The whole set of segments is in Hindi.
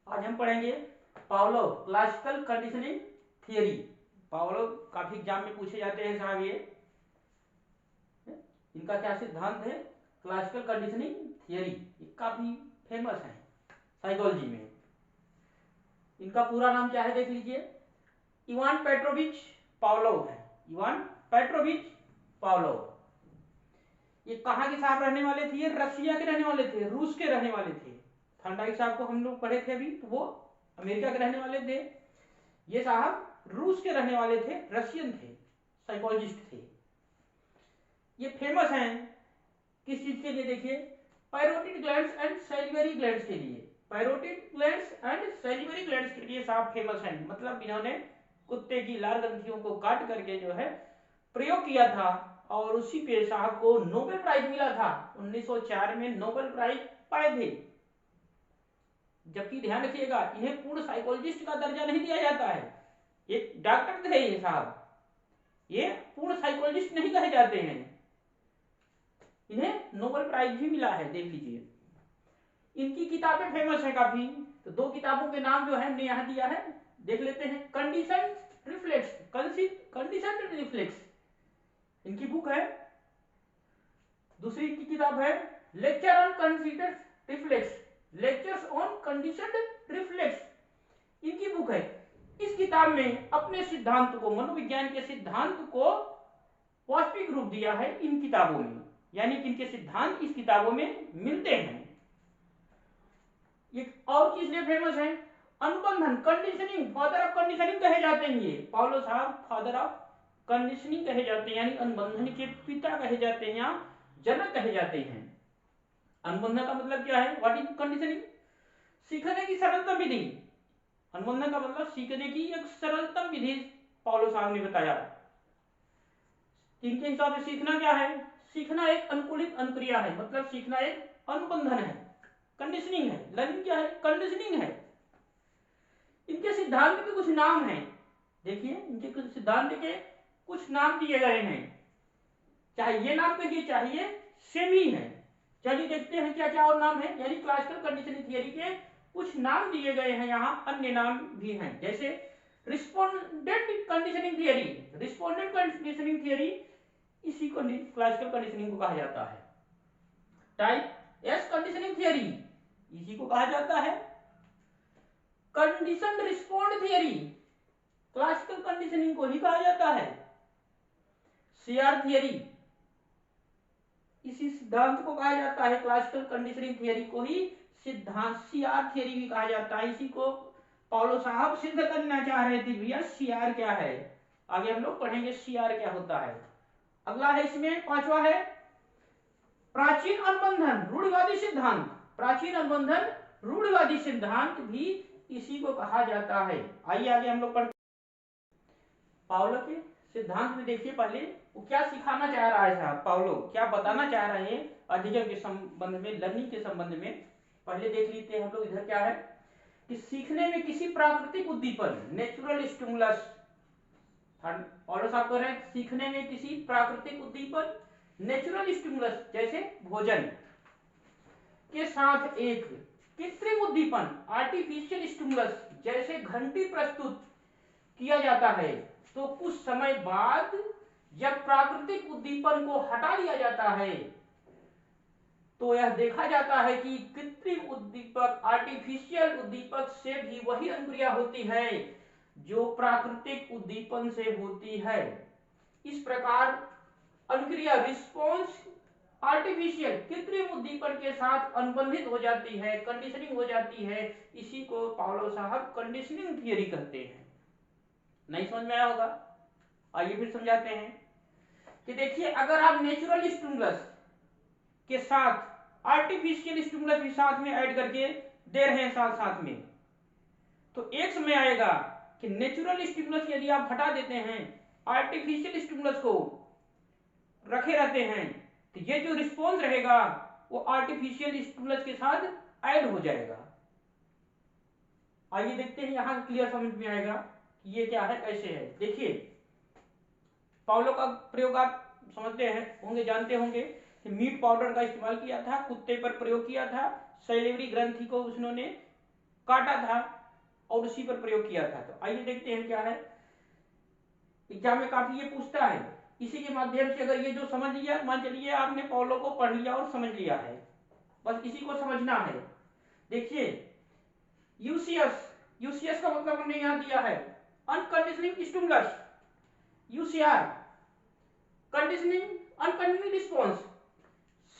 आज हम पढ़ेंगे Pavlov classical conditioning theory. Pavlov काफी एग्जाम में पूछे जाते हैं साहब। ये इनका क्या सिद्धांत है? Classical conditioning theory. ये काफी फेमस है साइकोलॉजी में। इनका पूरा नाम क्या है देख लीजिए, इवान पेट्रोविच पावलोव है। Ivan Petrovich Pavlov. ये कहाँ के साहब रहने वाले थे? ये रशिया के रहने वाले थे, रूस के रहने वाले थे। थर्नडाइक साहब को हम लोग पढ़े थे अभी, तो वो अमेरिका के रहने वाले थे। ये साहब रूस के रहने वाले थे, रशियन थे, साइकोलॉजिस्ट थे। ये फेमस हैं किस चीज के लिए? देखिए, parotid glands and salivary glands के लिए। Parotid glands and salivary glands के लिए साहब फेमस हैं। मतलब इन्होंने कुत्ते की लाल ग्रंथियों को काट करके जो है प्रयोग किया था, और उसी पे साहब को नोबेल प्राइज मिला था। 1904 में नोबेल प्राइज पाए थे। जबकि ध्यान रखिएगा, इन्हें पूर्ण साइकोलॉजिस्ट का दर्जा नहीं दिया जाता है। एक डॉक्टर थे ये साहब, ये पूर्ण साइकोलॉजिस्ट नहीं कहे जाते हैं। इन्हें नोबेल प्राइज भी मिला है, देख लीजिए। इनकी किताबें फेमस है काफी। तो दो किताबों के नाम जो है हमने यहां दिया है, देख लेते हैं। कंडीशन रिफ्लेक्स, कंडीशन रिफ्लेक्स इनकी बुक है। दूसरी इनकी किताब है lecture on condition reflex, lectures on condition reflex इनकी बुक है। इस किताब में अपने सिद्धांत को, मनोविज्ञान के सिद्धांत को वास्तविक रूप दिया है इन किताबों में, यानी कि इनके सिद्धांत इस किताबों में मिलते हैं। ये और किस लिए फेमस है? अनुबंधन, कंडीशनिंग, फादर ऑफ कंडीशनिंग कहे जाते हैं। ये पावलो साहब फादर ऑफ कंडीशनिंग कहे जाते हैं, यानी अनुबंधन के पिता कहे जाते हैं या जनक कहे जाते हैं। अनुबंधन का मतलब क्या है? What is conditioning? सीखने की सरलतम विधि। अनुबंधन का मतलब सीखने की एक सरलतम विधि पावलो साहब ने बताया। इनके हिसाब से सीखना क्या है? सीखना एक अनुकूलित अनुक्रिया है, मतलब सीखना एक अनुबंधन है, कंडीशनिंग है। लर्निंग क्या है? कंडीशनिंग है। इनके सिद्धांत के कुछ नाम हैं, देखिए इनके कुछ सिद्धांत के कुछ नाम दिए गए हैं। चाहे ये नाम कहिए चाहे ये सेम ही है। चलिए देखते हैं क्या क्या और नाम है। यानी क्लासिकल कंडीशनिंग थियरी के कुछ नाम दिए गए हैं, यहाँ अन्य नाम भी हैं। जैसे respondent conditioning theory, respondent conditioning theory इसी को क्लासिकल कंडीशनिंग को कहा जाता है। टाइप एस कंडीशनिंग थियरी इसी को कहा जाता है। Condition respond theory classical conditioning को ही कहा जाता है। सीआर थियरी इसी सिद्धांत को कहा जाता है। क्लासिकल कंडीशनिंग थियरी को ही सिद्धांत सीआर थियरी भी कहा जाता है। इसी को पावलो साहब सिद्ध करना चाह रहे थे, भैया सीआर क्या है। आगे हम लोग पढ़ेंगे सीआर क्या होता है। अगला है इसमें पांचवा है प्राचीन अनुबंधन रूढ़िवादी सिद्धांत। प्राचीन अनुबंधन रूढ़िवादी सिद्धांत भी इसी को कहा जाता है। आइए आगे हम लोग पढ़ते। पावलो के सिद्धांत में देखिए, पहले वो क्या सिखाना चाह रहा है साहब, पावलो क्या बताना चाह रहे हैं अधिगम के संबंध में, लर्निंग के संबंध में। पहले देख लेते हैं हम लोग। इधर क्या है कि सीखने में किसी प्राकृतिक उद्दीपन, नेचुरल स्टिमुलस, पावलो साहब कह रहे हैं सीखने में किसी प्राकृतिक उद्दीपन, नेचुरल स्टिमुलस जैसे भोजन के साथ एक कृत्रिम उद्दीपन, आर्टिफिशियल स्टिमुलस जैसे घंटी प्रस्तुत किया जाता है, तो कुछ समय बाद जब प्राकृतिक उद्दीपन को हटा दिया जाता है तो यह देखा जाता है कि कृत्रिम उद्दीपक, आर्टिफिशियल उद्दीपक से भी वही अनुक्रिया होती है जो प्राकृतिक उद्दीपन से होती है। इस प्रकार अनुक्रिया रिस्पॉन्स आर्टिफिशियल कृत्रिम उद्दीपन के साथ अनुबंधित हो जाती है, कंडीशनिंग हो जाती है। इसी को पावलो साहब कंडीशनिंग थियरी कहते हैं। नहीं समझ में आया होगा? आइए फिर समझाते हैं कि देखिए, अगर आप नेचुरल स्टिमुलस के साथ आर्टिफिशियल स्टिमुलस भी साथ में ऐड करके दे रहे हैं साथ साथ में, तो एक समय आएगा कि नेचुरल स्टिमुलस यदि आप हटा देते हैं, आर्टिफिशियल स्टिमुलस को रखे रहते हैं, तो ये जो रिस्पॉन्स रहेगा वो आर्टिफिशियल स्टिमुलस के साथ ऐड हो जाएगा। आइए देखते हैं, यहां क्लियर समझ में आएगा कि ये क्या है, कैसे है। देखिए, पावलो का प्रयोग आप समझते हैं होंगे, जानते होंगे कि मीट पाउडर का इस्तेमाल किया था, कुत्ते पर प्रयोग किया था। सैलिवरी ग्रंथि को उन्होंने काटा था और उसी पर प्रयोग किया था। तो आइए देखते हैं क्या है। एग्जाम में काफी ये पूछता है, इसी के माध्यम से अगर ये जो समझ लिया, मान चलिए आपने पॉलो को पढ़ लिया और समझ लिया है, बस इसी को समझना है। देखिए यूसीएस, यूसीएस का मतलब हमने यहां दिया है unconditioning stimulus, UCR conditioning unconditioning response,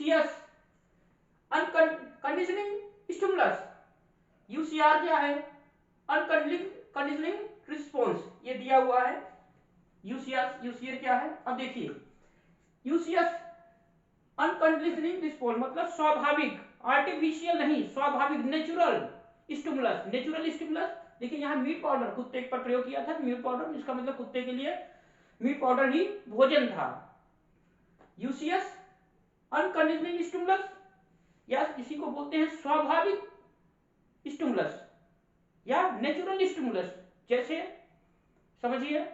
CS unconditioning stimulus, UCR क्या है अनकंडीशनिंग रिस्पॉन्स, ये दिया हुआ है। यूसीएस यूसीआर क्या है, अब देखिए यूसीएस अनकंडीशनिंग रिस्पॉन्स मतलब स्वाभाविक, आर्टिफिशियल नहीं, स्वाभाविक नेचुरल स्टिमुलस। नेचुरल स्टिमुलस देखिए यहाँ मीट पाउडर कुत्ते पर प्रयोग किया था, मीट पाउडर, इसका मतलब कुत्ते के लिए मीट पाउडर ही भोजन था। यूसीएस अनकंडीशनिंग स्टिमुलस या इसी को बोलते हैं स्वाभाविक स्टिमुलस या नेचुरल स्टिमुलस। जैसे समझिए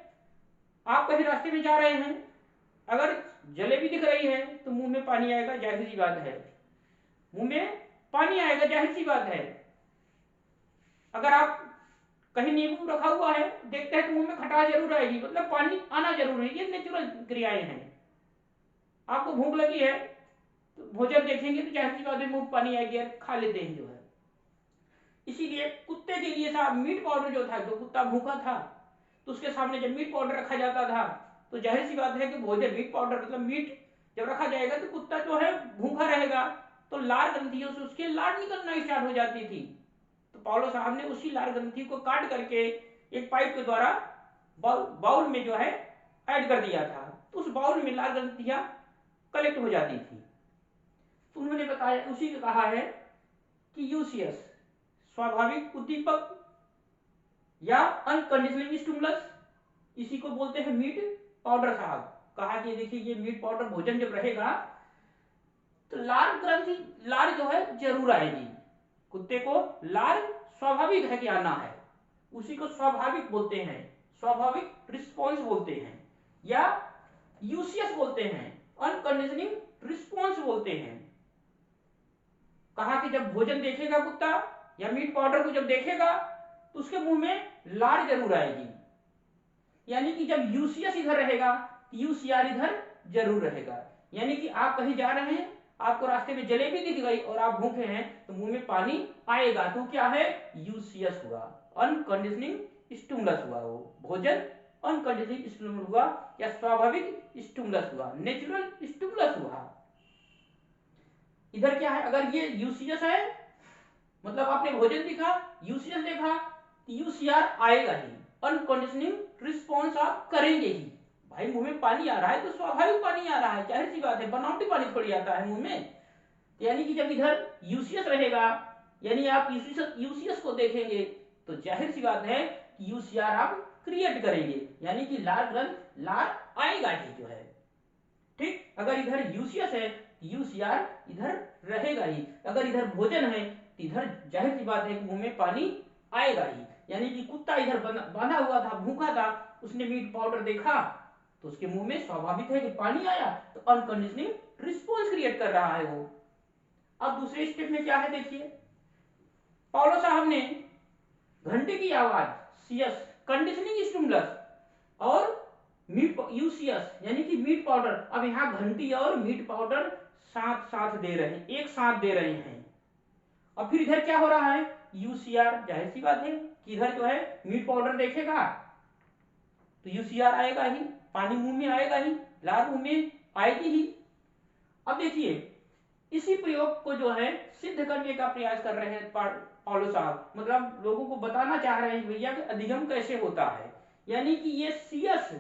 आप कहीं रास्ते में जा रहे हैं, अगर जलेबी दिख रही है तो मुंह में पानी आएगा, जाहिर सी बात है, मुंह में पानी आएगा, जाहिर सी बात है। अगर आप कहीं नींबू रखा हुआ है देखते हैं तो मुंह में खटास जरूर आएगी, मतलब पानी आना जरूर है, ये नेचुरल क्रियाएं हैं। आपको भूख लगी है तो भोजन देखेंगे तो जाहिर सी बात है मुंह पानी आएगी, खा लेते हैं जो है। इसीलिए कुत्ते के लिए था मीट पाउडर जो था, जो कुत्ता भूखा था तो उसके सामने जब मीट पाउडर रखा जाता था तो जाहिर सी बात है कि भोजन मीट पाउडर मतलब मीट जब रखा जाएगा तो कुत्ता जो है भूखा रहेगा, तो लार ग्रंथियों से उसके लार निकलना स्टार्ट हो जाती थी। तो पौलो साहब ने उसी लार ग्रंथि को काट करके एक पाइप के द्वारा बाउल में जो है ऐड कर दिया था, तो उस बाउल में लार ग्रंथियां कलेक्ट हो जाती थी। तो उन्होंने बताया, उसी ने कहा है कि यूसीएस स्वाभाविक उद्दीपक या अनकंडीशनिंग स्टिमुलस, इसी को बोलते हैं मीट पाउडर। साहब कहा कि देखिए ये मीट पाउडर भोजन जब रहेगा तो लार ग्रंथि, लार जो है जरूर आएगी, कुत्ते को लार स्वाभाविक है कि आना है, उसी को स्वाभाविक बोलते हैं, स्वाभाविक रिस्पॉन्स बोलते हैं या यूसीएस बोलते हैं, अनकंडीशनिंग रिस्पॉन्स बोलते हैं। कहा कि जब भोजन देखेगा कुत्ता या मीट पाउडर को जब देखेगा तो उसके मुंह में लार जरूर आएगी, यानी कि जब यूसीएस इधर रहेगा यूसीआर इधर जरूर रहेगा। यानी कि आप कहीं जा रहे हैं, आपको रास्ते में जलेबी दिख गई और आप भूखे हैं तो मुंह में पानी आएगा, तो क्या है यूसीएस हुआ, अनकंडीशनिंग स्टिमुलस हुआ, वो भोजन अनकंडीशनिंग स्टिमुलस हुआ या स्वाभाविक स्टिमुलस हुआ, नेचुरल स्टिमुलस हुआ। इधर क्या है, अगर ये यूसीएस है मतलब आपने भोजन दिखा, यूसीएस देखा, यूसीआर आएगा ही, अनकंडीशनिंग रिस्पॉन्स आप करेंगे ही। भाई मुंह में पानी आ रहा है तो स्वाभाविक पानी आ रहा है, जाहिर सी बात है, बनावटी पानी थोड़ी आता है मुंह में। यानी कि जब इधर यूसीएस रहेगा, यानी आप यूसीएस को देखेंगे तो जाहिर सी बात है कि यूसीआर आप क्रिएट करेंगे, यानी कि लार ग्रंथ लार आएगा ही जो है। ठीक, अगर इधर यूसीएस है यूसीआर इधर रहेगा ही, अगर इधर भोजन है तो इधर जाहिर सी बात है कि मुंह में पानी आएगा ही। यानी कि कुत्ता इधर बांधा हुआ था, भूखा था, उसने मीट पाउडर देखा तो उसके मुंह में स्वाभाविक है कि पानी आया, तो अनकंडीशनिंग रिस्पॉन्स क्रिएट कर रहा है वो। अब दूसरे स्टेप में क्या है देखिए, पौलो साहब ने घंटे की आवाज सीएस कंडीशनिंग स्टिमुलस और मीट यूसीएस यानी कि मीट पाउडर, अब यहां घंटी और मीट पाउडर साथ साथ दे रहे हैं, एक साथ दे रहे हैं। अब फिर इधर क्या हो रहा है, यूसीआर, जाहिर सी बात है कि इधर जो है मीट पाउडर देखेगा तो यूसीआर आएगा ही, पानी मुंह में आएगा ही, लार मुंह में आएगी ही। अब देखिए इसी प्रयोग को जो है सिद्ध करने का प्रयास कर रहे हैं पौलो साहब, मतलब लोगों को बताना चाह रहे हैं भैया कि अधिगम कैसे होता है। यानी कि ये सीएस,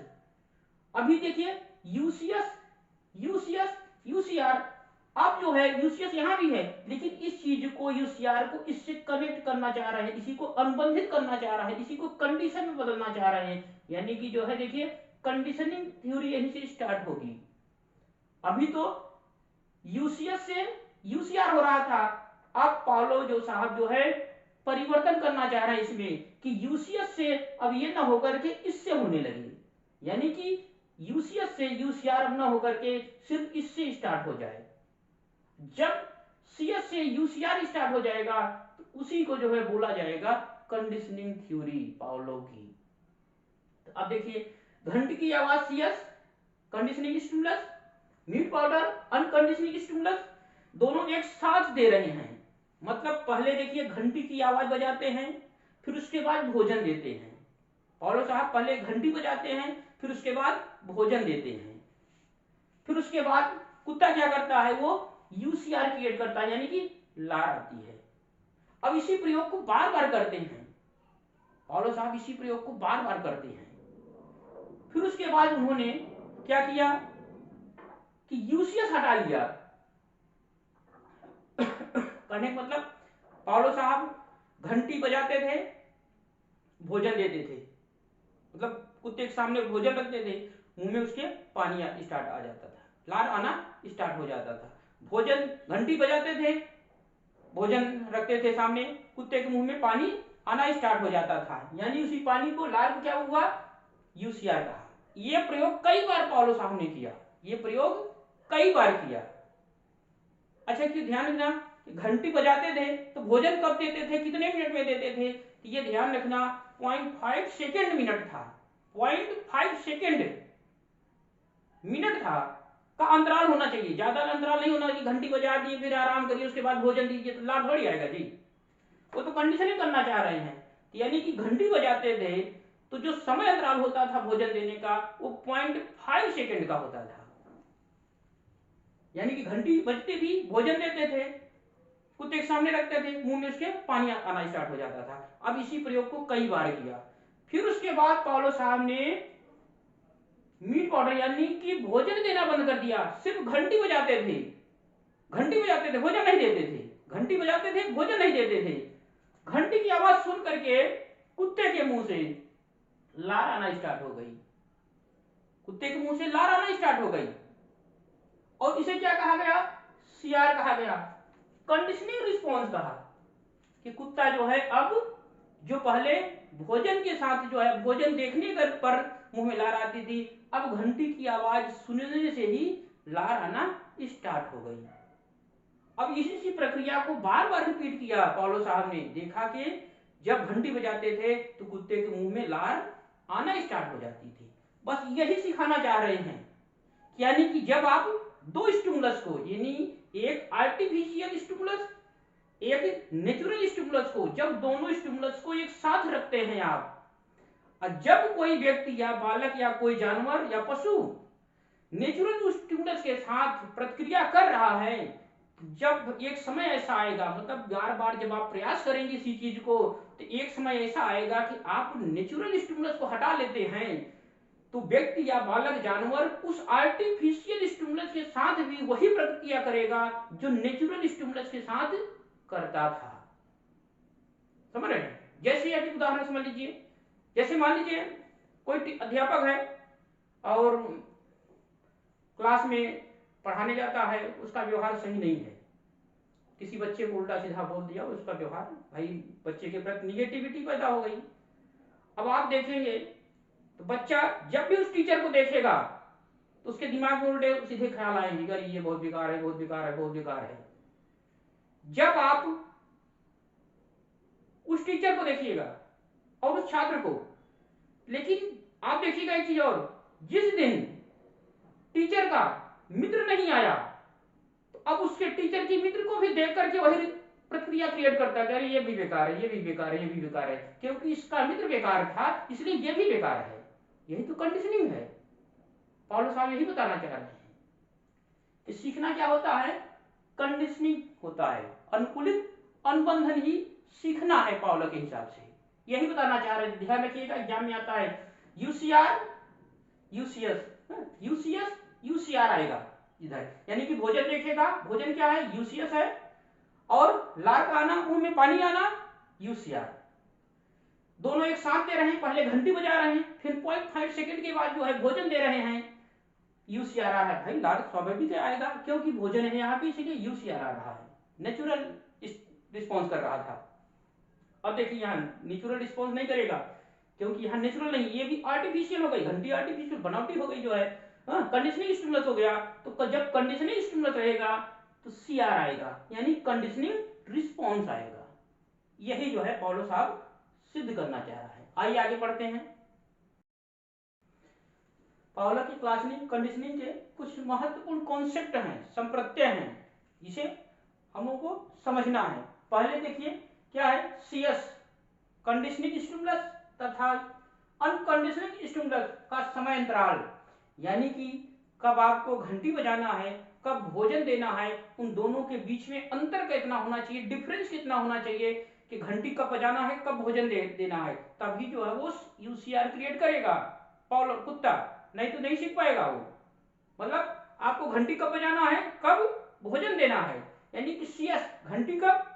अभी देखिए यूसीएस यूसीएस यूसीआर, अब जो है यूसीएस यहां भी है, लेकिन इस चीज को यूसीआर को इससे कनेक्ट करना चाह रहे हैं, इसी को अनुबंधित करना चाह रहे हैं, इसी को कंडीशन में बदलना चाह रहे हैं। यानी कि जो है देखिए कंडीशनिंग थ्योरी यहीं से स्टार्ट होगी। अभी तो यूसीएस से यूसीआर हो रहा था, अब पौलो जो साहब जो है परिवर्तन करना चाह रहे हैं इसमें कि यूसीएस से अब ये ना होकर के इससे होने लगे, यानी कि यूसीएस से यूसीआर अब ना होकर के सिर्फ इससे स्टार्ट हो जाए। जब सीएस से यूसीआर स्टार्ट हो जाएगा तो उसी को जो है बोला जाएगा कंडीशनिंग थ्योरी पाउलो की। तो अब देखिए, घंटी की आवाज CS conditioning stimulus, meat powder unconditioning stimulus, दोनों एक साथ दे रहे हैं। मतलब पहले देखिए घंटी की आवाज बजाते हैं, फिर उसके बाद भोजन देते हैं। पाउलो साहब पहले घंटी बजाते हैं, फिर उसके बाद भोजन देते हैं, फिर उसके बाद कुत्ता क्या करता है, वो यूसीआर क्रिएट करता है, यानी कि लार आती है। अब इसी प्रयोग को बार बार करते हैं पाउलो साहब, इसी प्रयोग को बार बार करते हैं। फिर उसके बाद उन्होंने क्या किया कि यूसीएस हटा लिया। कहने का मतलब पाउलो साहब घंटी बजाते थे, भोजन देते थे, मतलब कुत्ते के सामने भोजन रखते थे, मुंह में उसके पानी स्टार्ट आ जाता था, लार आना स्टार्ट हो जाता था। भोजन, घंटी बजाते थे, भोजन रखते थे सामने, कुत्ते के मुंह में पानी आना स्टार्ट हो जाता था, यानी उसी पानी को लार क्या हुआ, यूसीआर कहा। यह प्रयोग कई बार पाउलो साहब ने किया, ये प्रयोग कई बार किया। अच्छा, क्यों ध्यान रखना, घंटी बजाते थे तो भोजन कब देते थे, कितने मिनट में देते थे, तो ये ध्यान रखना 0.5 सेकेंड मिनट था, 0.5 सेकेंड मिनट था का अंतराल होना चाहिए, ज्यादा अंतराल नहीं होना कि घंटी बजा दिए फिर आराम करिए उसके बाद भोजन दीजिए, तो लाभ थोड़ी आएगा जी। वो तो कंडीशनिंग करना चाह रहे हैं, यानी कि घंटी बजाते थे तो जो समय अंतराल होता था भोजन देने का वो 0.5 सेकेंड का होता था, यानी कि घंटी बजती थी, भोजन देते थे, कुत्ते के सामने रखते थे, मुंह में उसके पानी आना स्टार्ट हो जाता था। अब इसी प्रयोग को कई बार किया। फिर उसके बाद पाउलो साहब ने मीट पाउडर यानी कि भोजन देना बंद कर दिया, सिर्फ घंटी बजाते थे, घंटी बजाते थे, भोजन नहीं देते थे, घंटी बजाते थे, भोजन नहीं देते थे। घंटी की आवाज सुन करके कुत्ते के मुंह से लार आना स्टार्ट हो गई, कुत्ते के मुंह से लार आना स्टार्ट हो गई, और इसे क्या कहा गया, सीआर कहा गया, कंडीशनिंग रिस्पॉन्स कहा, कि कुत्ता जो है अब जो पहले भोजन के साथ जो है भोजन देखने पर मुंह में लार आती थी, अब घंटी की आवाज सुनने से ही लार आना स्टार्ट हो गई। अब इसी प्रक्रिया को बार बार रिपीट किया पाउलो साहब ने, देखा कि जब घंटी बजाते थे तो कुत्ते के मुंह में लार आना स्टार्ट हो जाती थी। बस यही सिखाना चाह रहे हैं, यानी कि जब आप दो स्टिमुलस को, यानी एक आर्टिफिशियल स्टिमुलस एक नेचुरल स्टिमुलस को, जब दोनों स्टिमुलस को एक साथ रखते हैं आप, और जब कोई व्यक्ति या बालक या कोई जानवर या पशु नेचुरल स्टिमुलस के साथ प्रतिक्रिया कर रहा है, जब एक समय ऐसा आएगा, मतलब बार बार जब आप प्रयास करेंगे इसी चीज को, तो एक समय ऐसा आएगा कि आप नेचुरल स्टिमुलस को हटा लेते हैं, तो व्यक्ति या बालक जानवर उस आर्टिफिशियल स्टिमुलस के साथ भी वही प्रतिक्रिया करेगा जो नेचुरल स्टिमुलस के साथ करता था। समझ रहे हैं? जैसे एक उदाहरण समझ लीजिए, जैसे मान लीजिए कोई अध्यापक है और क्लास में पढ़ाने जाता है, उसका व्यवहार सही नहीं है, किसी बच्चे को उल्टा सीधा बोल दिया, उसका व्यवहार भाई बच्चे के प्रति निगेटिविटी पैदा हो गई। अब आप देखेंगे तो बच्चा जब भी उस टीचर को देखेगा तो उसके दिमाग में उल्टे सीधे ख्याल आएंगे, अरे ये बहुत बेकार है, बहुत बेकार है, बहुत बेकार है। जब आप उस टीचर को देखिएगा और उस छात्र को, लेकिन आप देखिएगा एक चीज और, जिस दिन टीचर का मित्र नहीं आया तो अब उसके टीचर की मित्र को भी देख करके वही प्रतिक्रिया क्रिएट करता है, अरे ये भी बेकार है, ये भी बेकार है, ये भी बेकार है, क्योंकि इसका मित्र बेकार था इसलिए ये भी बेकार है। यही तो कंडीशनिंग है, पाउलो साहब यही बताना चाह रहे हैं कि सीखना क्या होता है, कंडीशनिंग होता है, अनुकूलित अनुबंधन ही सीखना है पाउलो के हिसाब से, यही बताना चाह रहे हैं। ध्यान रखिएगा एग्जाम में आता है यूसीआर यूसीएस, यूसीएस यूसीआर आएगा इधर, यानी कि भोजन देखेगा, भोजन क्या है, यूसीएस है, और लार का आना, मुंह में पानी आना, यूसीआर, दोनों एक साथ दे रहे हैं, पहले घंटी बजा रहे हैं, फिर 0.5 सेकंड के बाद जो है भोजन दे रहे हैं, यूसीआर आ रहा है। भाई लार स्वाभाविक आएगा क्योंकि भोजन है यहाँ पे, इसीलिए यूसीआर आ रहा है, नेचुरल रिस्पॉन्स कर रहा था। अब देखिए यहाँ नेचुरल रिस्पॉन्स नहीं करेगा क्योंकि यहाँ नेचुरल नहीं, ये भी आर्टिफिशियल हो गई, घंटी आर्टिफिशियल बनावटी हो गई जो है, कंडीशनिंग स्टिमुलस हो गया, तो जब कंडीशनिंग स्टिमुलस रहेगा तो सीआर आएगा, यानी कंडीशनिंग रिस्पॉन्स आएगा। यही जो है पौलो साहब सिद्ध करना चाह रहा है। आइए आगे पढ़ते हैं। पावलर की क्लासनिंग कंडीशनिंग के कुछ महत्वपूर्ण कॉन्सेप्ट हैं, संप्रत्यय हैं, जिसे हम लोगों को समझना है। पहले देखिए क्या है, सीएस कंडीशनिंग स्टिमुलस तथा अनकंडीशनिंग स्टिमुलस का समय अंतराल, यानी कि कब आपको घंटी बजाना है, कब भोजन देना है, उन दोनों के बीच में अंतर कितना होना चाहिए, डिफरेंस कितना होना चाहिए कि घंटी कब बजाना है, कब भोजन देना है, तभी जो है वो यूसीआर क्रिएट करेगा पावलर कुत्ता, नहीं तो नहीं सीख पाएगा वो। मतलब आपको घंटी कब बजाना है, कब भोजन देना है, यानी कि सीएस घंटी कब,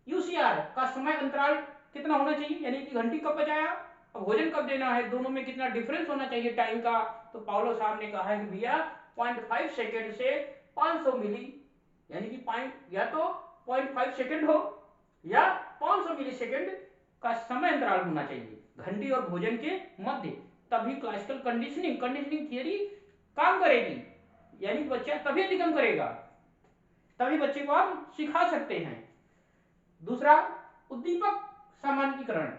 यूसीआर का समय अंतराल कितना होना चाहिए, यानी कि घंटी कब बजाया और भोजन कब देना है, दोनों में कितना डिफरेंस होना चाहिए टाइम का। तो पावलो साहब ने कहा है कि भैया 0.5 सेकेंड से 500 मिली, यानी कि या तो 0.5 सेकेंड हो या 500 मिली सेकेंड का समय अंतराल होना चाहिए घंटी और भोजन के मध्य, तभी क्लासिकल कंडीशनिंग थियरी काम करेगी, यानी बच्चा तभी अधिगम करेगा, तभी बच्चे को आप सिखा सकते हैं। दूसरा, उद्दीपक सामान्यीकरण,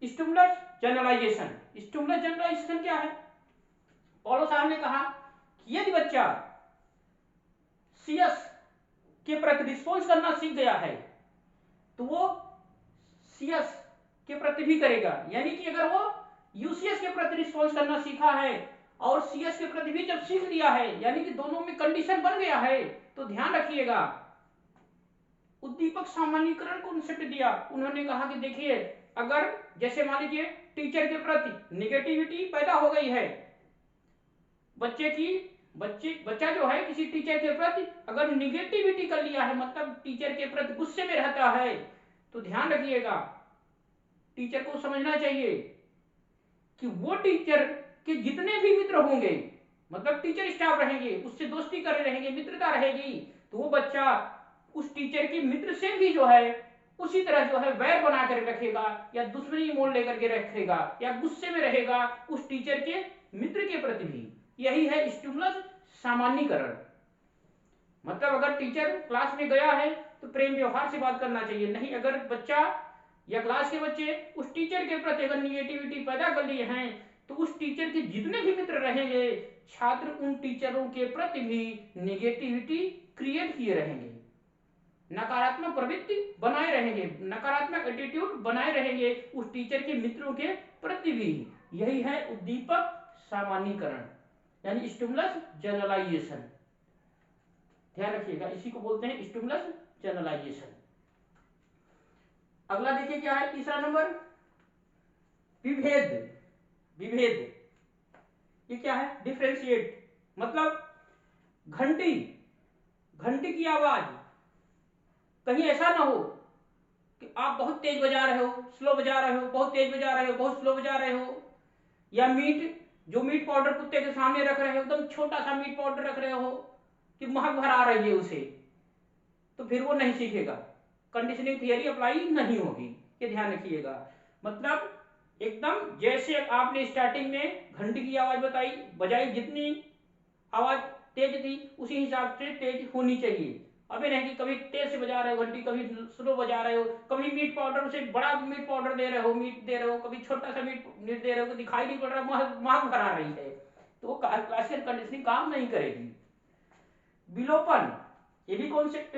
स्टिमुलस जनरलाइजेशन। स्टिमुलस जनरलाइजेशन क्या है? पौलो साहब ने कहा कि यदि बच्चा सीएस के प्रति रिस्पॉन्स करना सीख गया है तो वो सीएस के प्रति भी करेगा, यानी कि अगर वो यूसीएस के प्रति रिस्पॉन्स करना सीखा है और सीएस के प्रति भी जब सीख लिया है, यानी कि दोनों में कंडीशन बन गया है, तो ध्यान रखिएगा उद्दीपक सामान्यीकरण कॉन्सेप्ट दिया। उन्होंने कहा कि देखिए, अगर जैसे मान लीजिए टीचर के प्रति निगेटिविटी पैदा हो गई है, बच्चा जो है किसी टीचर के प्रति अगर निगेटिविटी कर लिया है, मतलब टीचर के प्रति गुस्से में रहता है, तो ध्यान रखिएगा टीचर को समझना चाहिए कि वो टीचर के जितने भी मित्र होंगे, मतलब टीचर स्टाफ रहेंगे, उससे दोस्ती कर रहेंगे, मित्रता रहेगी, तो वो बच्चा उस टीचर के मित्र से भी जो है उसी तरह जो है वैर बना कर रखेगा या दुश्मनी मोड़ लेकर के रखेगा या गुस्से में रहेगा उस टीचर के मित्र के प्रति भी। यही है स्टिमुलस सामान्यीकरण। मतलब अगर टीचर क्लास में गया है तो प्रेम व्यवहार से बात करना चाहिए, नहीं अगर बच्चा या क्लास के बच्चे उस टीचर के प्रति अगर निगेटिविटी पैदा कर लिए हैं तो उस टीचर के जितने भी मित्र रहेंगे, छात्र उन टीचरों के प्रति भी निगेटिविटी क्रिएट किए रहेंगे, नकारात्मक प्रवृत्ति बनाए रहेंगे, नकारात्मक एटीट्यूड बनाए रहेंगे उस टीचर के मित्रों के प्रति भी। यही है उद्दीपक सामान्यीकरण, यानी स्टिमुलस जनरलाइजेशन। ध्यान रखिएगा, इसी को बोलते हैं स्टिमुलस जनरलाइजेशन। अगला देखिए क्या है, तीसरा नंबर, विभेद। ये क्या है? डिफरेंशिएट। मतलब घंटी की आवाज कहीं ऐसा ना हो कि आप बहुत तेज बजा रहे हो, स्लो बजा रहे हो, बहुत तेज बजा रहे हो, बहुत स्लो बजा रहे हो, या मीट पाउडर कुत्ते के सामने रख रहे हो, एकदम छोटा सा मीट पाउडर रख रहे हो कि महक भर आ रही है उसे, तो फिर वो नहीं सीखेगा, कंडीशनिंग थियरी अप्लाई नहीं होगी। ये ध्यान रखिएगा। मतलब एकदम जैसे आपने स्टार्टिंग में घंटी की आवाज बजाई, जितनी आवाज तेज थी उसी हिसाब से तेज होनी चाहिए। अभी नहीं कि कभी तेज से बजा रहे हो घंटी, कभी स्लो बजा रहे हो, कभी मीट पाउडर से बड़ा मीट पाउडर दे रहे हो, कभी छोटा सा मीट दे रहे हो, दिखाई नहीं पड़ रहा, महक भरा रही है, तो क्लासिकल कंडीशनिंग काम नहीं करेगी। विलोपन, ये भी कॉन्सेप्ट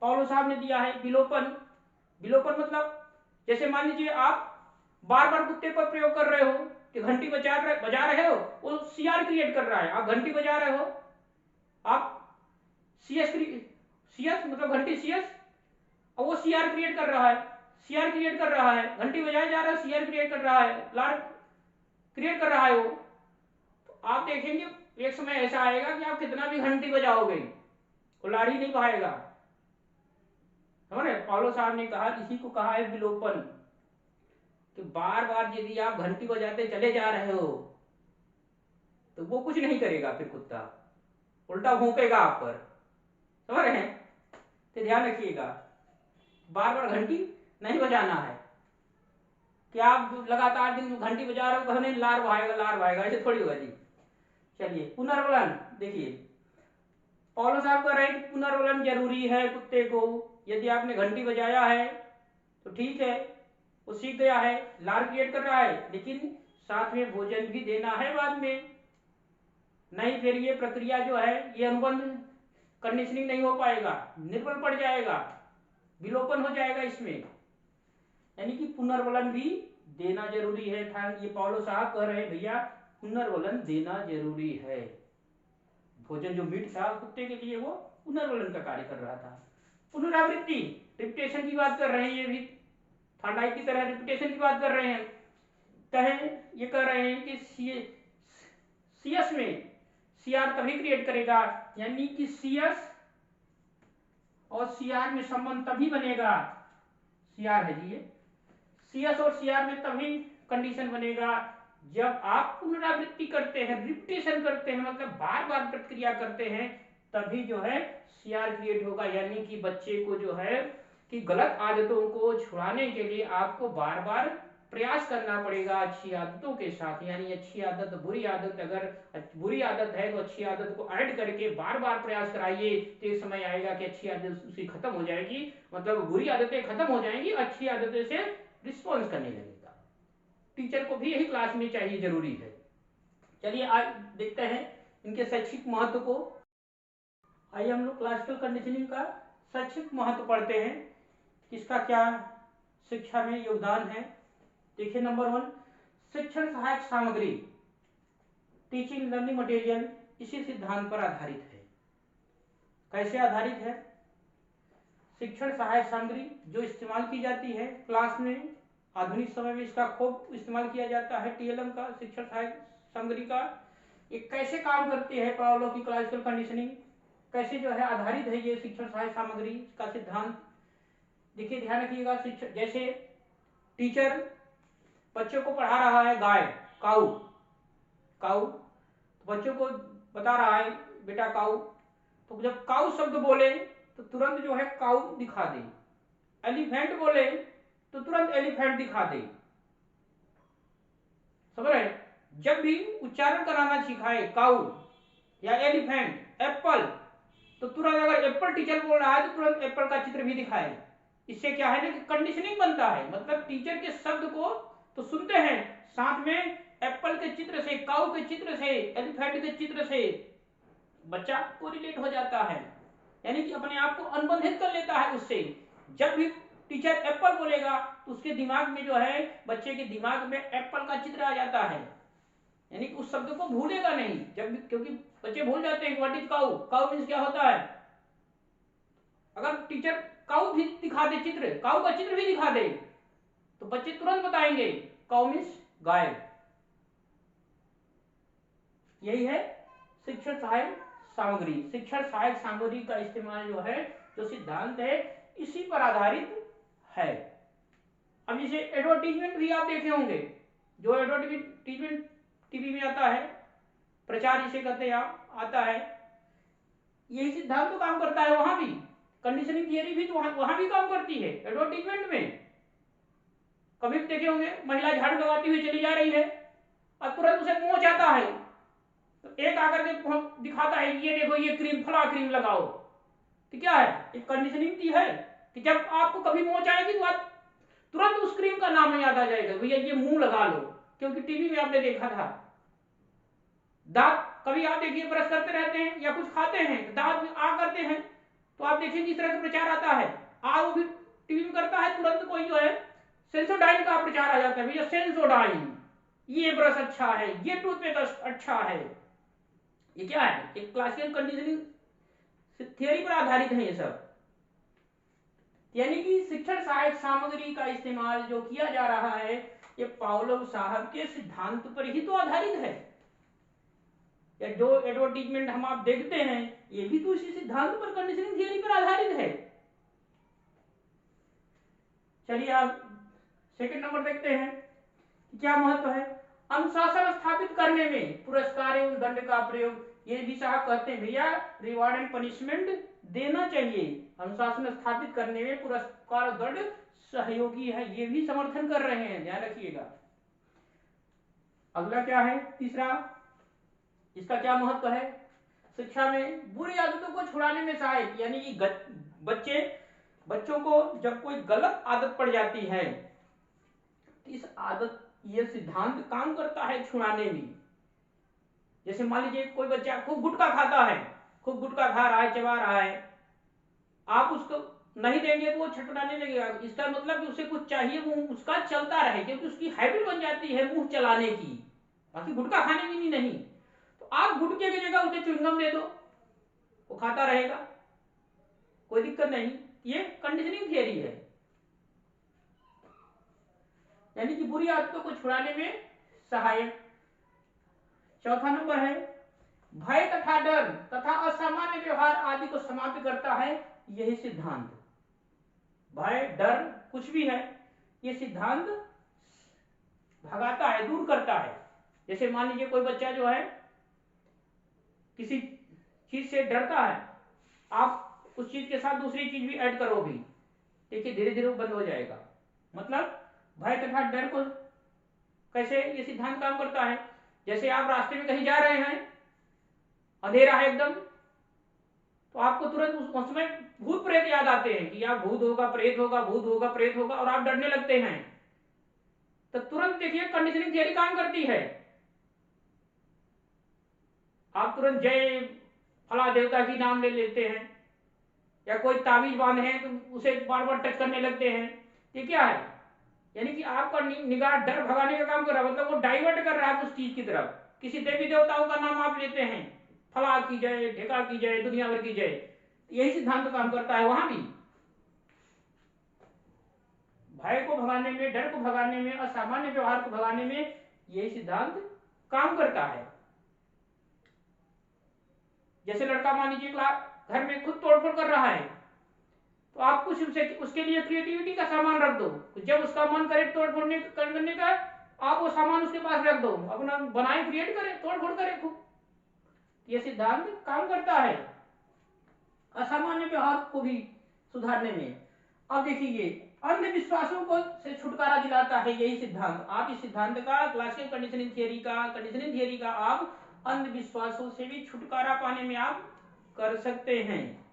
पौलो साहब ने दिया है। विलोपन मतलब जैसे मान लीजिए आप बार बार कुत्ते पर प्रयोग कर रहे हो कि घंटी बजा रहे हो, वो सीआर क्रिएट कर रहा है, आप घंटी बजा रहे हो, आप सीएस मतलब घंटी सीएस, और वो सीआर क्रिएट कर रहा है, घंटी बजाया जा रहा है, सीआर क्रिएट कर रहा है, लार क्रिएट कर रहा है वो, तो आप देखेंगे एक समय ऐसा आएगा कि आप कितना भी घंटी बजाओगे वो लार ही नहीं पाएगा। समझ रहे? पौलो साहब ने कहा, इसी को कहा है विलोपन, कि बार बार यदि आप घंटी बजाते चले जा रहे हो तो वो कुछ नहीं करेगा, फिर कुत्ता उल्टा भौंकेगा आप पर। समझ रहे हैं? तो ध्यान रखिएगा, बार बार घंटी नहीं बजाना है कि आप लगातार दिन घंटी बजा रहे हो, नहीं लार भाएगा, ऐसे थोड़ी होगा जी। चलिए, पुनर्वलन देखिए, पौलो साहब कह रहे हैं कि पुनर्वलन जरूरी है कुत्ते को। यदि आपने घंटी बजाया है तो ठीक है, वो सीख गया है, लार क्रिएट कर रहा है, लेकिन साथ में भोजन भी देना है बाद में, नहीं फिर ये प्रक्रिया जो है, ये अनुबंध कंडीशनिंग नहीं हो पाएगा, निर्बल पड़ जाएगा, विलोपन हो जाएगा इसमें। यानी कि पुनर्वलन भी देना जरूरी है था। ये पौलो साहब कह रहे हैं भैया पुनर्वलन देना जरूरी है। भोजन जो मीट था कुत्ते के लिए, वो पुनर्वलन का कार्य कर रहा था। पुनरावृत्ति, रिपीटेशन की बात कर रहे हैं, ये भी थार्डाइट की तरह रिपीटेशन की बात कर रहे हैं। ये कह रहे हैं कि सीएस में सीआर तभी क्रिएट करेगा, यानी कि सीएस और सीआर में संबंध तभी बनेगा, सीआर है जी, सीएस और सीआर में तभी कंडीशन बनेगा जब आप पुनरावृत्ति करते हैं, रिपीटेशन करते हैं, मतलब बार बार प्रक्रिया करते हैं, तभी जो है सीआर क्रिएट होगा। यानी कि बच्चे को जो है कि गलत आदतों को छुड़ाने के लिए आपको बार बार प्रयास करना पड़ेगा अच्छी आदतों के साथ। यानी अच्छी आदत, बुरी आदत, अगर बुरी आदत है तो अच्छी आदत को ऐड करके बार बार प्रयास कराइए, तो एक समय आएगा कि अच्छी आदत उसकी खत्म हो जाएगी, मतलब बुरी आदतें खत्म हो जाएंगी, अच्छी आदतें से रिस्पॉन्स करने लगेगा। टीचर को भी यही क्लास में चाहिए, जरूरी है। चलिए आज देखते हैं इनके शैक्षिक महत्व को। आइए हम लोग क्लासिकल कंडीशनिंग का शैक्षिक महत्व पढ़ते हैं, किसका क्या शिक्षा में योगदान है। देखिए नंबर 1, शिक्षण सहायक सामग्री, टीचिंग लर्निंग मटेरियल इसी सिद्धांत पर आधारित है। कैसे आधारित है? शिक्षण सहायक सामग्री जो इस्तेमाल की जाती है क्लास में, आधुनिक समय में इसका खूब इस्तेमाल किया जाता है, टीएलएम का, शिक्षण सहायक सामग्री का। ये कैसे काम करती है पावलो की क्लासिकल कंडीशनिंग, कैसे जो है आधारित है ये शिक्षण सहायक सामग्री का सिद्धांत। देखिए ध्यान रखिएगा, शिक्षण जैसे टीचर बच्चों को पढ़ा रहा है गाय, काऊ, तो बच्चों को बता रहा है बेटा काऊ, तो जब काऊ शब्द बोले तो तुरंत जो है काऊ दिखा दे, एलिफेंट बोले तो तुरंत एलिफेंट दिखा दे, समझ रहे? जब भी उच्चारण कराना सिखाए काऊ या एलिफेंट, एप्पल, तो तुरंत अगर एप्पल टीचर बोल रहा है तो तुरंत एप्पल का चित्र भी दिखाए। इससे क्या है ना कि कंडीशनिंग बनता है, मतलब टीचर के शब्द को तो सुनते हैं, साथ में एप्पल के चित्र से, काऊ के चित्र से, एलिफेंट के चित्र से बच्चा को रिलेट हो जाता है, यानी कि अपने आप को अनुबंधित कर लेता है उससे। जब भी टीचर एप्पल बोलेगा तो उसके दिमाग में जो है, बच्चे के दिमाग में एप्पल का चित्र आ जाता है, यानी कि उस शब्द को भूलेगा नहीं। जब भी, क्योंकि बच्चे भूल जाते हैं what is cow, cow means क्या होता है। अगर टीचर काऊ भी दिखा दे चित्र, काऊ का चित्र भी दिखा दे, तो बच्चे तुरंत बताएंगे काऊ मीन्स गाय। यही है शिक्षण सहायक सामग्री। शिक्षण सहायक सामग्री का इस्तेमाल जो है, जो सिद्धांत है, इसी पर आधारित है। अब जैसे एडवर्टीजमेंट भी आप देखे होंगे, जो एडवर्टीजमेंट टीवी में आता है, प्रचार जिसे कहते हैं आप, आता है, यही सिद्धांत तो काम करता है। वहां भी कंडीशनिंग थियरी भी तो वहां भी काम करती है एडवर्टीजमेंट में। कभी भी देखे होंगे महिला झाड़ू लगाती हुई चली जा रही है और तुरंत उसे मोच आता है, तो एक आकर के दिखाता है, ये देखो ये क्रीम, फला क्रीम लगाओ। तो क्या है, एक कंडीशनिंग की है कि जब आपको कभी मोच आएगी तो आप तुरंत उस क्रीम का नाम याद आ जाएगा, भैया ये मुंह लगा लो। क्योंकि टीवी में आपने देखा था, दांत कभी आप देखिए ब्रश करते रहते हैं या कुछ खाते हैं, दांत में आ करते हैं, तो आप देखिए किस तरह का प्रचार आता है, वो भी टीवी में करता है, तुरंत कोई जो है सेंसोडाइन का प्रचार आ जाता है, भैया सेंसोडाइन, ये ब्रश अच्छा है, ये टूथपेस्ट अच्छा है। ये क्या है, एक क्लासिकल कंडीशनिंग थियरी पर आधारित है ये सब। यानी कि शिक्षण सहायक सामग्री का इस्तेमाल जो किया जा रहा है, ये पावलोव साहब के सिद्धांत पर ही तो आधारित है। या जो एडवर्टीजमेंट हम आप देखते हैं, ये भी तो इसी सिद्धांत पर, कंडीशनिंग थियरी पर आधारित है। चलिए आप सेकंड नंबर देखते हैं कि क्या महत्व है। अनुशासन स्थापित करने में पुरस्कार एवं दंड का प्रयोग, ये भी साहब कहते हैं भैया रिवार्ड एंड पनिशमेंट देना चाहिए। अनुशासन स्थापित करने में पुरस्कार और दंड सहयोगी है, ये भी समर्थन कर रहे हैं, ध्यान रखिएगा। अगला क्या है, तीसरा, इसका क्या महत्व है, शिक्षा में बुरी आदतों को छुड़ाने में सहायक, यानी कि बच्चे बच्चों को जब कोई गलत आदत पड़ जाती है तो इस आदत ये सिद्धांत काम करता है छुड़ाने में। जैसे मान लीजिए कोई बच्चा खूब गुटखा खाता है, खूब गुटखा खा रहा है, चबा रहा है, आप उसको नहीं देंगे तो वो छटपटाने लगेगा। इसका मतलब कि उसे कुछ चाहिए, मुंह उसका चलता रहे, क्योंकि उसकी हैबिट बन जाती है मुंह चलाने की, बाकी गुटखा खाने की नहीं। तो आप गुटखे की जगह उसे च्युइंगम दे दो, वो खाता रहेगा, कोई दिक्कत नहीं। ये कंडीशनिंग थियरी है, यानी कि बुरी आदतों को छुड़ाने में सहायक। चौथा नंबर है भय तथा डर तथा असामान्य व्यवहार आदि को समाप्त करता है यही सिद्धांत। भय डर कुछ भी है, ये सिद्धांत भगाता है, दूर करता है। जैसे मान लीजिए कोई बच्चा जो है किसी चीज से डरता है, आप उस चीज के साथ दूसरी चीज भी ऐड करो भी, देखिए धीरे धीरे वो बंद हो जाएगा। मतलब भय तथा डर को कैसे ये सिद्धांत काम करता है। जैसे आप रास्ते में कहीं जा रहे हैं, अंधेरा है एकदम, तो आपको तुरंत उसमें भूत प्रेत याद आते हैं कि यार भूत होगा, प्रेत होगा, भूत होगा, प्रेत होगा, और आप डरने लगते हैं। तो तुरंत देखिए कंडीशनिंग थियरी काम करती है। आप तुरंत जय फला देवता की नाम ले लेते हैं, या कोई ताबीज बांधे हैं तो उसे बार बार टच करने लगते हैं। ये क्या है, यानी कि आपका निगाह डर भगाने का काम कर रहा है, मतलब वो डाइवर्ट कर रहा है उस चीज की तरफ। किसी देवी देवताओं का नाम आप लेते हैं, फला की जय, ढेका की जय, दुनिया भर की जय, यही सिद्धांत काम करता है वहां भी। भय को भगाने में, डर को भगाने में, असामान्य व्यवहार को भगाने में यही सिद्धांत काम करता है। जैसे लड़का मान लीजिए घर में खुद तोड़फोड़ कर रहा है, तो आप कुछ उसके लिए क्रिएटिविटी का सामान रख दो, जब उसका मन करे तोड़फोड़ करने का, आप वो सामान उसके पास रख दो, अपना बनाए, क्रिएट करे, तोड़फोड़ करे खूब। ये सिद्धांत काम करता है असामान्य व्यवहार को भी सुधारने में। अब देखिए अंधविश्वासों को से छुटकारा दिलाता है यही सिद्धांत। आप इस सिद्धांत का, क्लासिकल कंडीशनिंग थियरी का आप अंधविश्वासों से भी छुटकारा पाने में आप कर सकते हैं।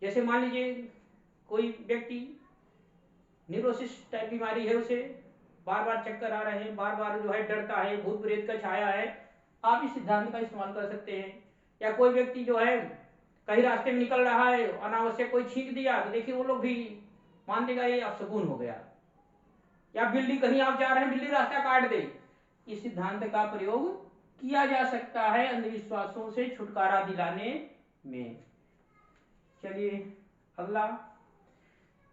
जैसे मान लीजिए कोई व्यक्ति न्यूरोसिस टाइप बीमारी है, उसे बार बार चक्कर आ रहे हैं, बार बार जो है डरता है, भूत प्रेत का छाया है, आप इस सिद्धांत का इस्तेमाल कर सकते हैं। या कोई व्यक्ति जो है कहीं रास्ते में निकल रहा है, अनावश्यक कोई छींक दिया, तो देखिए वो लोग भी मान देगा ये अपशगुन हो गया। या बिल्ली, कहीं आप जा रहे हैं, बिल्ली रास्ता काट दे, इस सिद्धांत का प्रयोग किया जा सकता है अंधविश्वासों से छुटकारा दिलाने में। चलिए अगला,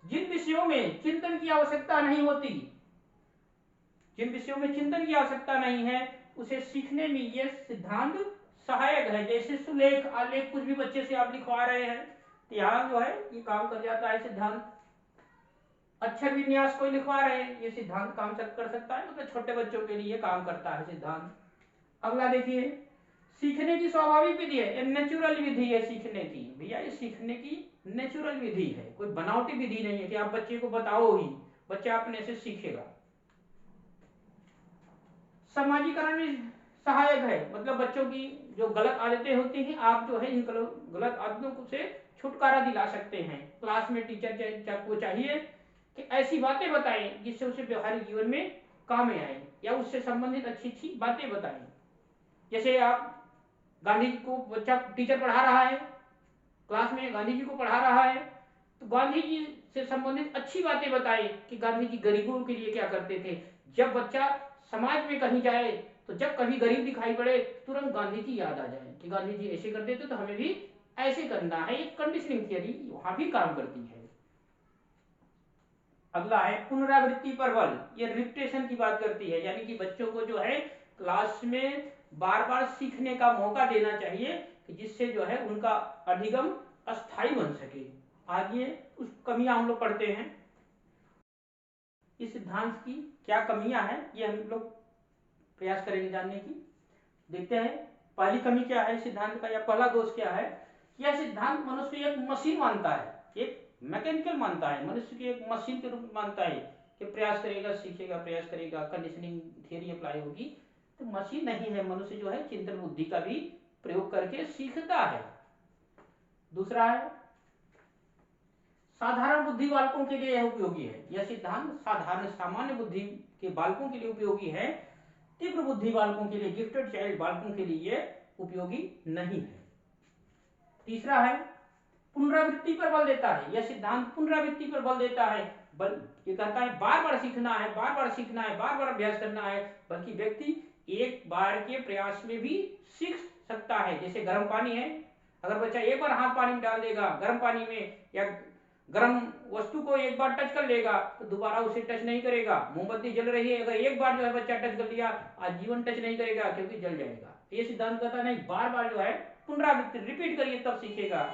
जिन विषयों में चिंतन की आवश्यकता नहीं होती, जिन विषयों में चिंतन की आवश्यकता नहीं है, उसे सीखने में यह सिद्धांत सहायक है। जैसे सुलेख, आलेख, कुछ भी बच्चे से आप लिखवा रहे हैं, तो यहाँ जो है ये काम कर जाता है सिद्धांत। अक्षर विन्यास कोई लिखवा रहे हैं, ये सिद्धांत काम कर सकता है, मतलब छोटे बच्चों के लिए काम करता है सिद्धांत। अगला देखिए, सीखने की स्वाभाविक विधि है, नेचुरल विधि है सीखने की। भैया ये सीखने की नेचुरल विधि है, कोई बनावटी विधि नहीं है कि आप बच्चे को बताओ ही, बच्चा अपने से सीखेगा। समाजीकरण में सहायक है, मतलब बच्चों की जो गलत आदतें होती हैं, आप जो है इन गलत आदतों से छुटकारा दिला सकते हैं। क्लास में टीचर को चाहिए कि ऐसी बातें बताएं जिससे उसे व्यवहारिक जीवन में काम में आए, या उससे संबंधित अच्छी अच्छी बातें बताएं। जैसे आप गांधी जी को बच्चा, टीचर पढ़ा रहा है, क्लास में गांधी जी को पढ़ा रहा है, तो गांधी जी से संबंधित अच्छी बातें बताएं कि गांधी जी गरीबों के लिए क्या करते थे। जब बच्चा समाज में कहीं जाए, तो जब कभी गरीब दिखाई पड़े, तुरंत गांधी जी याद आ जाए कि गांधी जी ऐसे करते थे, तो हमें भी ऐसे करना है। एक कंडीशनिंग थियरी वहां भी काम करती है। अगला है पुनरावृत्ति पर बल, ये रिपीटेशन की बात करती है, यानी कि बच्चों को जो है क्लास में बार बार सीखने का मौका देना चाहिए, कि जिससे जो है उनका अधिगम अस्थायी बन सके। आगे उस कमियां हम लोग पढ़ते हैं, इस सिद्धांत की क्या कमियां हैं ये हम लोग प्रयास करेंगे जानने की। देखते हैं पहली कमी क्या है सिद्धांत का, या पहला दोष क्या है। यह सिद्धांत मनुष्य को एक मशीन मानता है, एक मैकेनिकल मानता है, मनुष्य की एक मशीन के रूप में मानता है कि प्रयास करेगा सीखेगा, प्रयास करेगा, कंडीशनिंग थियरी अप्लाई होगी। तो मशीन नहीं है, मनुष्य जो है चिंतन बुद्धि का भी प्रयोग करके सीखता है। दूसरा है साधारण बुद्धि बालकों के लिए यह उपयोगी है। यह सिद्धांत साधारण सामान्य बुद्धि के बालकों के लिए उपयोगी है, तीव्र बुद्धि बालकों के लिए, गिफ्टेड चाइल्ड बालकों के लिए यह उपयोगी नहीं है। तीसरा है पुनरावृत्ति पर बल देता है। यह सिद्धांत पुनरावृत्ति पर बल देता है। ये कहता है बार बार सीखना है, बार बार सीखना है, बार बार अभ्यास करना है, बल्कि व्यक्ति एक बार के प्रयास में भी सीख सकता है। जैसे गर्म पानी है, अगर बच्चा एक बार हाथ पानी में डाल देगा गर्म पानी में, या गर्म वस्तु को एक बार टच कर लेगा तो दोबारा उसे टच नहीं करेगा। मोमबत्ती जल रही है, अगर एक बार जो है बच्चा टच कर लिया, आजीवन टच नहीं करेगा क्योंकि जल जाएगा। ये सिद्धांत कहता है नहीं, बार बार जो है पुनरावृत्ति रिपीट करिए तब सीखेगा।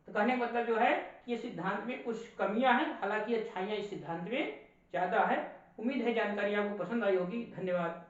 तो कहने का मतलब जो है कि ये सिद्धांत में कुछ कमियां हैं, हालांकि अच्छाइयां इस सिद्धांत में ज्यादा है। उम्मीद है जानकारी आपको पसंद आई होगी। धन्यवाद।